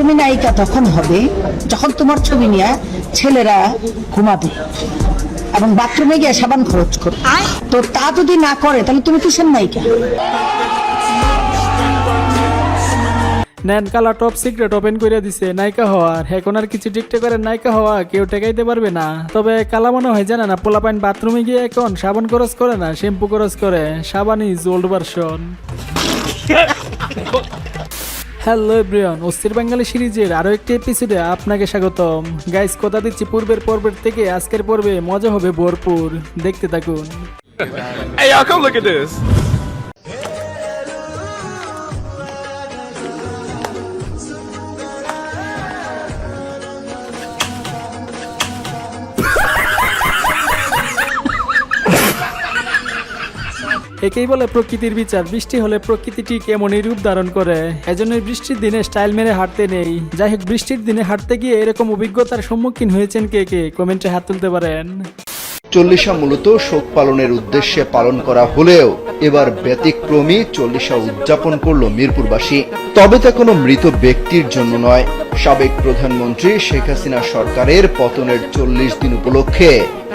তুমি নায়িকা তখন হবে যখন তোমার ছবি নিয়ে ছেলেরা ঘুমাবে এবং বাথরুমে গিয়ে সাবান খরচ করবে। তো তা যদি না করে তাহলে তুমি কিসের নায়িকা? নেন কালা টপ সিক্রেট ওপেন করে দিছে নায়িকা হওয়ার। এখন আর কিছু টিকটকারের নায়িকা হওয়া কেউ টেকাইতে পারবে না। তবে কালা মনে হয় জানা না, পোলাপাইন বাথরুমে গিয়ে এখন সাবান খরচ করে না, শ্যাম্পু খরচ করে। সাবান is old version. Hello everyone, অস্থির বাঙালি সিরিজের আরো একটি এপিসোডে আপনাকে স্বাগতম। গাইস, কথা দিচ্ছি পূর্বের পর্বের থেকে আজকের পর্বে মজা হবে ভরপুর, দেখতে থাকুন। Hey, y'all, come look at this. একেই বলে প্রকৃতির বিচার। বৃষ্টি হলে প্রকৃতি ঠিক এমনই রূপ ধারণ করে। এজন্য বৃষ্টির দিনে স্টাইল মেরে হাঁটতে নেই। যাই হোক, বৃষ্টির দিনে হাঁটতে গিয়ে এরকম অভিজ্ঞতার সম্মুখীন হয়েছেন কে কে, কমেন্টে হাত তুলতে পারেন। চল্লিশা মূলত শোক পালনের উদ্দেশ্যে পালন করা হলেও এবার ব্যতিক্রমী চল্লিশা উদযাপন করল মিরপুরবাসী। তবে তা কোনো মৃত ব্যক্তির জন্য নয়, সাবেক প্রধানমন্ত্রী শেখ হাসিনা সরকারের পতনের 40 দিন উপলক্ষে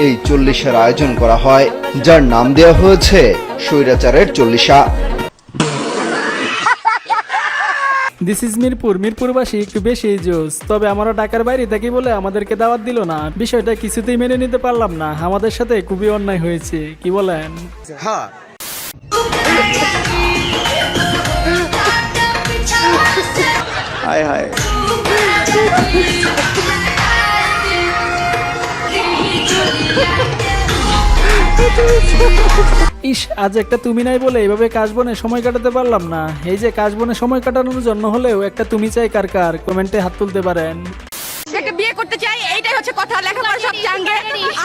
এই চল্লিশার আয়োজন করা হয়, যার নাম দেওয়া হয়েছে স্বৈরাচারের চল্লিশা। This is Mirpur. মিরপুরবাসী একটু বেশি জোস। তবে আমরা ঢাকার বাইরে থাকি বলে আমাদেরকে দাওয়াত দিল না। বিষয়টা কিছুতেই মেনে নিতে পারলাম না। আমাদের সাথে খুবই অন্যায় হয়েছে, কি বলেন? Huh. Hi, hi. ইস, আজ একটা তুমি নাই বলে এইভাবে কাশবনে সময় কাটাতে পারলাম না। এই যে কাশবনে সময় কাটানোর জন্য হলেও একটা তুমি চাই কার কার, কমেন্টে হাত তুলতে পারেন। একটা বিয়ে করতে চাই, এইটাই হচ্ছে কথা। লেখাপড়া সব জাঙ্গে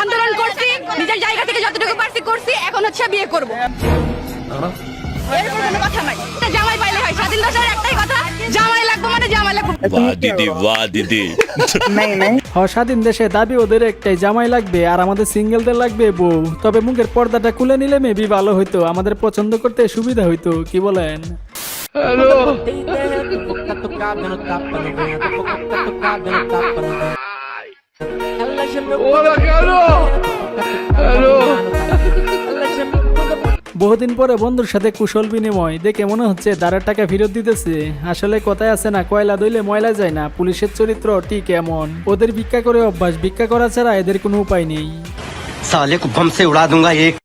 আন্দোলন করছি, নিজের জায়গা থেকে যতটুকু পারছি করছি, এখন হচ্ছে বিয়ে করব। এরকম কোনো কথা নাই। জামাই পাইলে হয়, স্বাধীন দেশের একটাই কথা, জামাই লাগবে মানে জামাই লাগবে। वाह दीदी স্বাধীন দেশে দাবি ওদের একটাই, জামাই লাগবে, আর আমাদের সিঙ্গেলদের লাগবে বউ। তবে মুখের পর্দাটা খুলে নিলে মেবি ভালো হইতো, আমাদের পছন্দ করতে সুবিধা হইতো, কি বলেন? বহুদিন পরে বন্ধুর সাথে কুশল বিনিময় দেখে মনে হচ্ছে দাঁড়ের টাকা ফেরত দিতেছে। আসলে কথায় আছে না, কয়লা দইলে ময়লা যায় না। পুলিশের চরিত্র ঠিক এমন। ওদের ভিক্ষা করে অভ্যাস, ভিক্ষা করা ছাড়া এদের কোনো উপায় নেই। साले को बम से उड़ा दूंगा एक।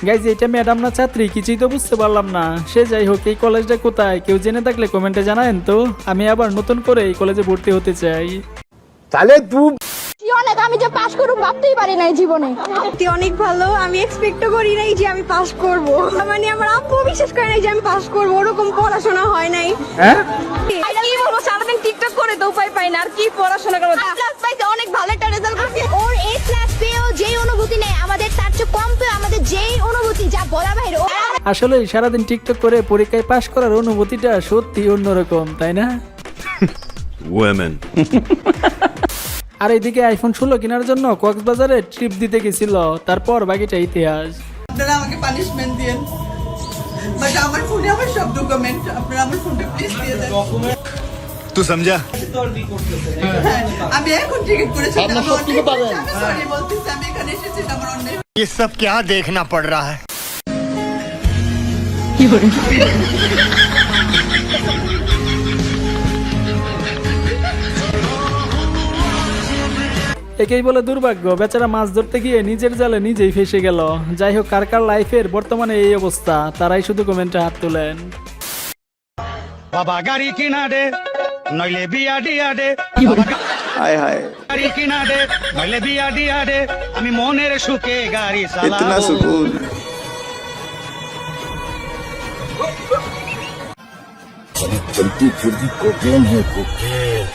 গাইজ, এটা ম্যাডাম না ছাত্রী কিছুই তো বুঝতে পারলাম না। সে যাই হোক, এই কলেজটা কোথায় কেউ জেনে থাকলে কমেন্টে জানায়েন তো। আমি আবার নতুন করে এই কলেজে ভর্তি হতে চাই। অনেক, আমি যে পাস করব ভাবতেই পারি নাই জীবনে। অনেক ভালো, আমি এক্সপেক্টও করি নাই যে আমি পাস করব। মানে আমার আব্বু বিশ্বাস করে নাই যে আমি পাস করব। ওরকম পড়াশোনা হয় নাই। হ্যাঁ, কি বলবো, সারাদিন টিকটক করে তো উপায় পাই না, আর কি পড়াশোনা করব। ক্লাস পাইতে অনেক ভালো একটা রেজাল্ট করছি। ওর এ ক্লাস পেও যেই অনুভূতি নেই আমাদের, তার চেয়ে কম পেও আমাদের যেই অনুভূতি, যা বলা বাইরে। আসলে সারাদিন টিকটক করে পরীক্ষায় পাশ করার অনুভূতিটা সত্যি অন্যরকম, তাই না? women আর এইদিকে আইফোন 16 কেনার জন্য কক্সবাজারে ট্রিপ দিতে গেছিল। তারপর বাকিটা ইতিহাস। আপনারা আমাকে পানিশমেন্ট দিয়েন, বাট আমার ফোনে আমার সব ডকুমেন্ট, আপনারা আমার ফোনটা প্লিজ দিয়ে দেন। तू समझा হ্যাঁ, আমি এখন টিকিট করেছি, আমি সরি বলতেছি, আমি এখানে এসেছি আমার অন্যায়। ये सब क्या देखना पड़ रहा है? একেই বলে দুর্ভাগ্য। বেচারা মাছ ধরতে গিয়ে নিজের জালে নিজেই ফেসে গেল। যাই হোক, কার কার লাইফের বর্তমানে এই অবস্থা, তারাই শুধু কমেন্টে হাত তোলেন। बाबा गाड़ी किना दे नइले बिया दिया दे। Hi, hi. गाड़ी किना दे नइले बिया दिया दे। আমি মনের সুখে গাড়ি Itna চালাবো। sukoon. चलती फिरती कोकेन है कोकेन।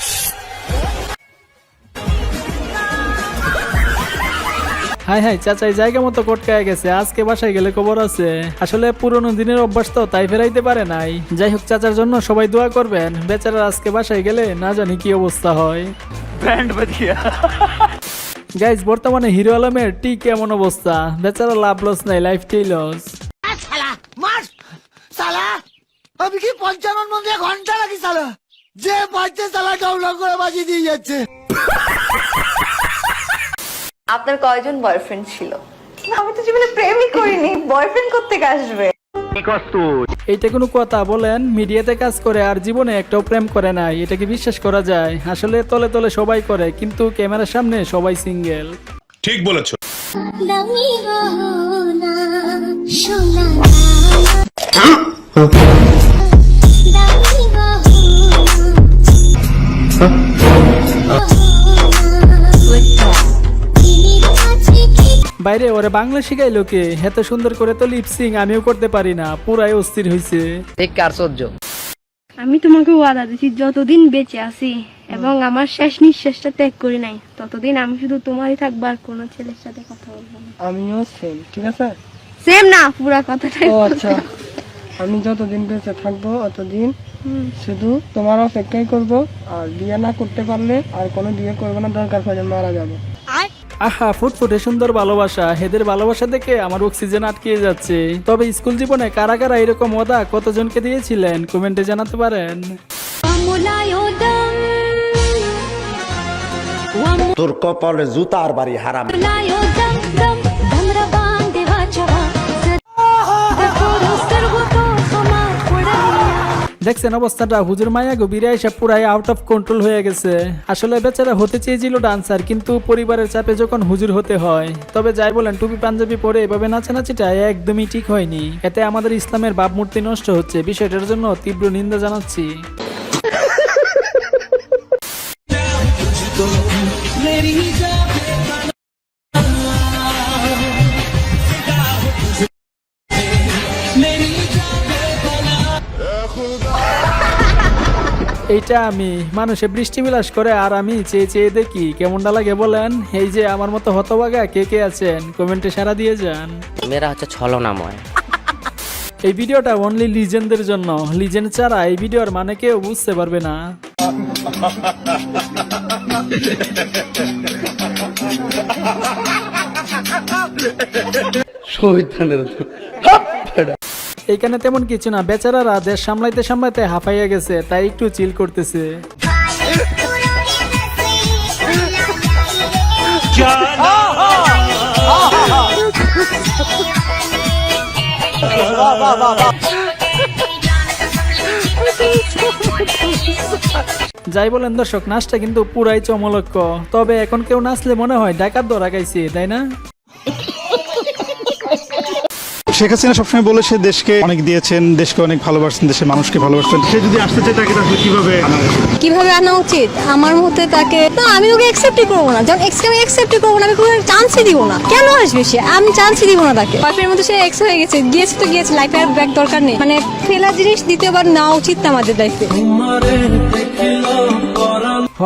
হাই হাই চাচাই জায়গা মতো কটকায় গেছে, আজকে বাসায় গেলে খবর আছে। আসলে পুরোনো দিনের অভ্যাস তো, তাই ফেরাইতে পারে নাই। যাই হোক, চাচার জন্য সবাই দোয়া করবেন। বেচারা আজকে বাসায় গেলে না জানি কি অবস্থা হয়। গাইজ, বর্তমানে হিরো আলমের ঠিক কেমন অবস্থা? বেচারা লাভ লস নাই, লাইফটাই লস। আমি কি 55 মধ্যে ঘন্টা লাগি সালা, যে বাচ্চা সালা ডাউনলোড করে বাজিয়ে দিয়ে যাচ্ছে। আপনার কয়জন বয়ফ্রেন্ড ছিল? আমি তো জীবনে প্রেমই করিনি, বয়ফ্রেন্ড করতে আসবে? এইটা কোনো কথা বলেন? মিডিয়াতে কাজ করে আর জীবনে একটাও প্রেম করে নাই, এটা কি বিশ্বাস করা যায়? আসলে তলে তলে সবাই করে, কিন্তু ক্যামেরার সামনে সবাই সিঙ্গেল। ঠিক বলেছো। বাইরে ওরে বাংলা শিখাইলো কে? এত সুন্দর করে তো লিপসিং আমিও করতে পারি না, পুরাই অস্থির হইছে। আমি তোমাকে ওয়াদা দিচ্ছি, যতদিন বেঁচে আছি এবং আমার শেষ নিঃশ্বাসটা ত্যাগ করি নাই, ততদিন আমি শুধু তোমারই থাকবো, আর কোনো ছেলের সাথে কথা বলবো না। আমিও সেম, ঠিক আছে? সেম না, পুরা কথাটাই। ও আচ্ছা, আমি যতদিন বেঁচে থাকবো অতদিন শুধু তোমার অপেক্ষাই করবো, আর বিয়ে না করতে পারলে আর কোনো বিয়ে করবো না, দরকার পড়লে মারা যাবো। আহা, ফুটফুটে সুন্দর ভালোবাসা। এদের ভালোবাসা দেখে আমার অক্সিজেন আটকে যাচ্ছে। তবে স্কুল জীবনে কারা কারা এরকম ওয়াদা কতজনকে দিয়েছিলেন কমেন্টে জানাতে পারেন। তোর কপালে জুতার বাড়ি হারাম। দেখছেন অবস্থাটা? হুজুর মায়া গো বিরে এসে পুরাই আউট অফ কন্ট্রোল হয়ে গেছে। আসলে বেচারা হতে চেয়েছিল ডান্সার, কিন্তু পরিবারের চাপে যখন হুজুর হতে হয়। তবে যাই বলেন, টুপি পাঞ্জাবি পরে এভাবে নাচানাচিটা একদমই ঠিক হয়নি। এতে আমাদের ইসলামের ভাবমূর্তি নষ্ট হচ্ছে। বিষয়টার জন্য তীব্র নিন্দা জানাচ্ছি। এইটা আমি, মানুষে বৃষ্টি বিলাস করে আর আমি চেয়ে চেয়ে দেখি কেমনটা লাগে বলেন। এই যে আমার মতো হতভাগা কে কে আছেন কমেন্টে সাড়া দিয়ে যান। মেয়েরা হচ্ছে ছলনাময়। এই ভিডিওটা অনলি লিজেন্ডদের জন্য। লিজেন্ড ছাড়া এই ভিডিওর মানে কেউ বুঝতে পারবে না। এইখানে তেমন কিছু না, বেচারারা দেশ সামলাইতে সামলাইতে হাঁপাইয়া গেছে, তাই একটু চিল করতেছে। যাই বলেন দর্শক, নাচটা কিন্তু পুরাই চমলক্ষ। তবে এখন কেউ নাচলে মনে হয় ডাকাত ধরা গাইছে, তাই না? শেখ হাসিনা সবসময় বলে সে দেশকে অনেক দিয়েছেন, দেশকে অনেক ভালোবাসছেন, দেশের মানুষকে ভালোবাসছেন। সে যদি আসতে চায় তাকে তাহলে কিভাবে আনা উচিত? আমার মতে তাকে তো আমি ওকে অ্যাকসেপ্টই করবো না। যখন আমি অ্যাকসেপ্টই করবো না, আমি কোনো চান্সই দিব না। কেন আসবে সে? আমি চান্সই দিব না তাকে। বয়ফ্রেন্ডের মধ্যে সে এক্স হয়ে গেছে, গিয়েছে তো গিয়েছে, লাইফে আর ব্যাক দরকার নেই। মানে ফেলা জিনিস দ্বিতীয়বার নেওয়া উচিত না আমাদের লাইফে।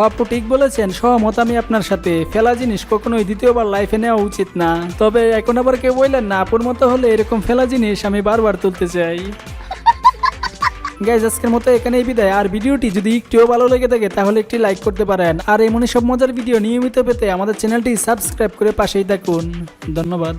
আপু ঠিক বলেছেন, সহমত আমি আপনার সাথে। ফেলা জিনিস কখনোই দ্বিতীয়বার লাইফে নেওয়া উচিত না। তবে এখন আবার কেউ বললেন না, আপুর মতো হলে এরকম ফেলা জিনিস আমি বারবার তুলতে চাই। গাইজ, আজকের মতো এখানেই বিদায়। আর ভিডিওটি যদি একটুও ভালো লেগে থাকে তাহলে একটি লাইক করতে পারেন। আর এমনই সব মজার ভিডিও নিয়মিত পেতে আমাদের চ্যানেলটি সাবস্ক্রাইব করে পাশেই থাকুন। ধন্যবাদ।